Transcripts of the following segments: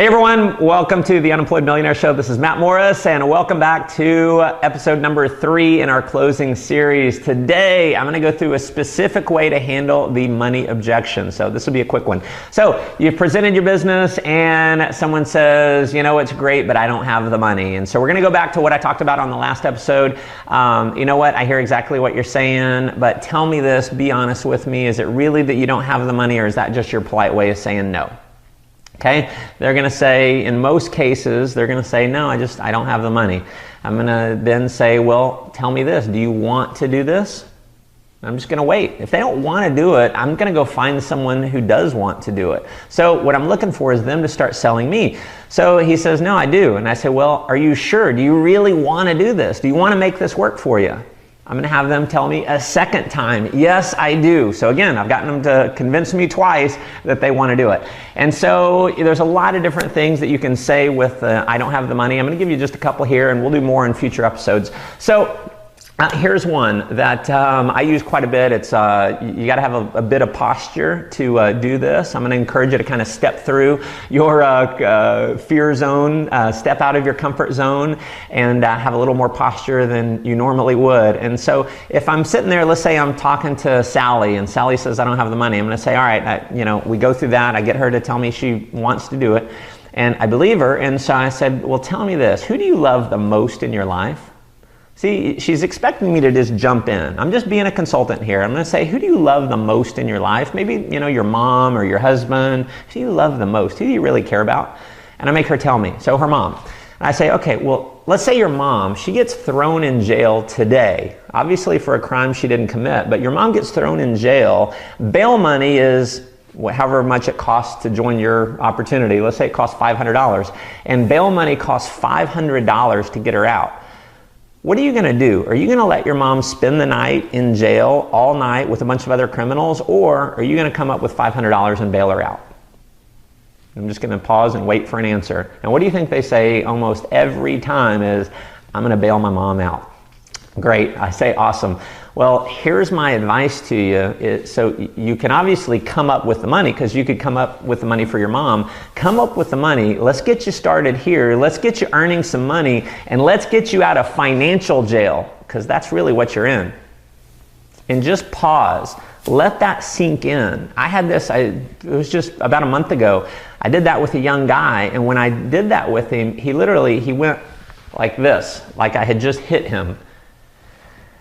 Hey everyone, welcome to the Unemployed Millionaire Show. This is Matt Morris and welcome back to episode number 3 in our closing series. Today, I'm going to go through a specific way to handle the money objection. So this will be a quick one. So you've presented your business and someone says, you know, it's great, but I don't have the money. And so we're going to go back to what I talked about on the last episode. You know what? I hear exactly what you're saying, but tell me this, be honest with me. Is it really that you don't have the money or is that just your polite way of saying no? Okay, they're going to say, in most cases, they're going to say, no, I don't have the money. I'm going to then say, well, tell me this. Do you want to do this? I'm just going to wait. If they don't want to do it, I'm going to go find someone who does want to do it. So what I'm looking for is them to start selling me. So he says, no, I do. And I say, well, are you sure? Do you really want to do this? Do you want to make this work for you? I'm going to have them tell me a second time, yes, I do. So again, I've gotten them to convince me twice that they want to do it. And so there's a lot of different things that you can say with I don't have the money. I'm going to give you just a couple here and we'll do more in future episodes. So here's one that I use quite a bit. It's you got to have a bit of posture to do this. I'm going to encourage you to kind of step through your fear zone, step out of your comfort zone, and have a little more posture than you normally would. And so if I'm sitting there, let's say I'm talking to Sally, and Sally says I don't have the money. I'm going to say, all right, we go through that. I get her to tell me she wants to do it, and I believe her. And so I said, well, tell me this: who do you love the most in your life? See, she's expecting me to just jump in. I'm just being a consultant here. I'm going to say, who do you love the most in your life? Maybe, your mom or your husband. Who do you love the most? Who do you really care about? And I make her tell me. So her mom. And I say, okay, well, let's say your mom, she gets thrown in jail today. Obviously for a crime she didn't commit, but your mom gets thrown in jail. Bail money is however much it costs to join your opportunity. Let's say it costs $500. And bail money costs $500 to get her out. What are you going to do? Are you going to let your mom spend the night in jail all night with a bunch of other criminals, or are you going to come up with $500 and bail her out? I'm just going to pause and wait for an answer. And what do you think they say almost every time is, I'm going to bail my mom out. Great. I say, awesome. Well, here's my advice to you. So you can obviously come up with the money, because you could come up with the money for your mom. Come up with the money. Let's get you started here. Let's get you earning some money, and let's get you out of financial jail, because that's really what you're in. And just pause. Let that sink in. I had this, it was just about a month ago. I did that with a young guy, and when I did that with him, he went like this, like I had just hit him.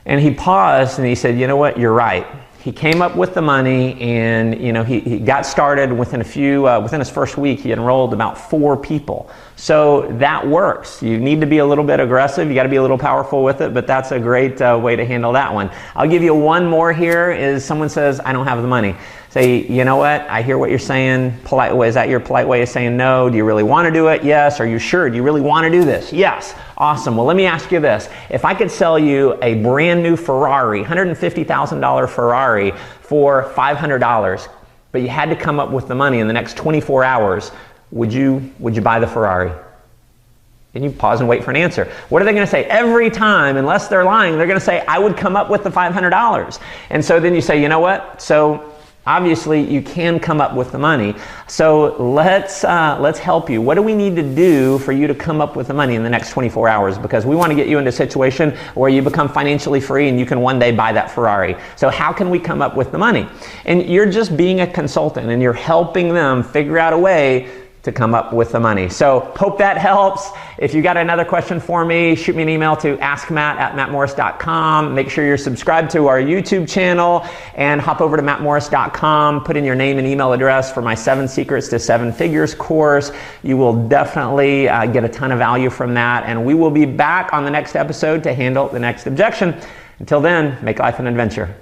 And he paused and he said, you know what, you're right. He came up with the money, and he got started within his first week, he enrolled about 4 people. So that works. You need to be a little bit aggressive. You got to be a little powerful with it, but that's a great way to handle that one. I'll give you one more here. Is someone says, I don't have the money. Say, you know what, I hear what you're saying. Polite way, is that your polite way of saying no? Do you really want to do it? Yes. Are you sure? Do you really want to do this? Yes. Awesome. Well, let me ask you this. If I could sell you a brand new Ferrari, $150,000 Ferrari for $500, but you had to come up with the money in the next 24 hours, would you buy the Ferrari? And you pause and wait for an answer. What are they going to say? Every time, unless they're lying, they're going to say, I would come up with the $500. And so then you say, you know what? So obviously you can come up with the money. So let's help you. What do we need to do for you to come up with the money in the next 24 hours? Because we want to get you into a situation where you become financially free and you can one day buy that Ferrari. So how can we come up with the money? And you're just being a consultant and you're helping them figure out a way to come up with the money. So hope that helps. If you got another question for me, shoot me an email to askmatt@mattmorris.com. Make sure you're subscribed to our YouTube channel and hop over to mattmorris.com. Put in your name and email address for my 7 Secrets to 7 Figures course. You will definitely get a ton of value from that. And we will be back on the next episode to handle the next objection. Until then, make life an adventure.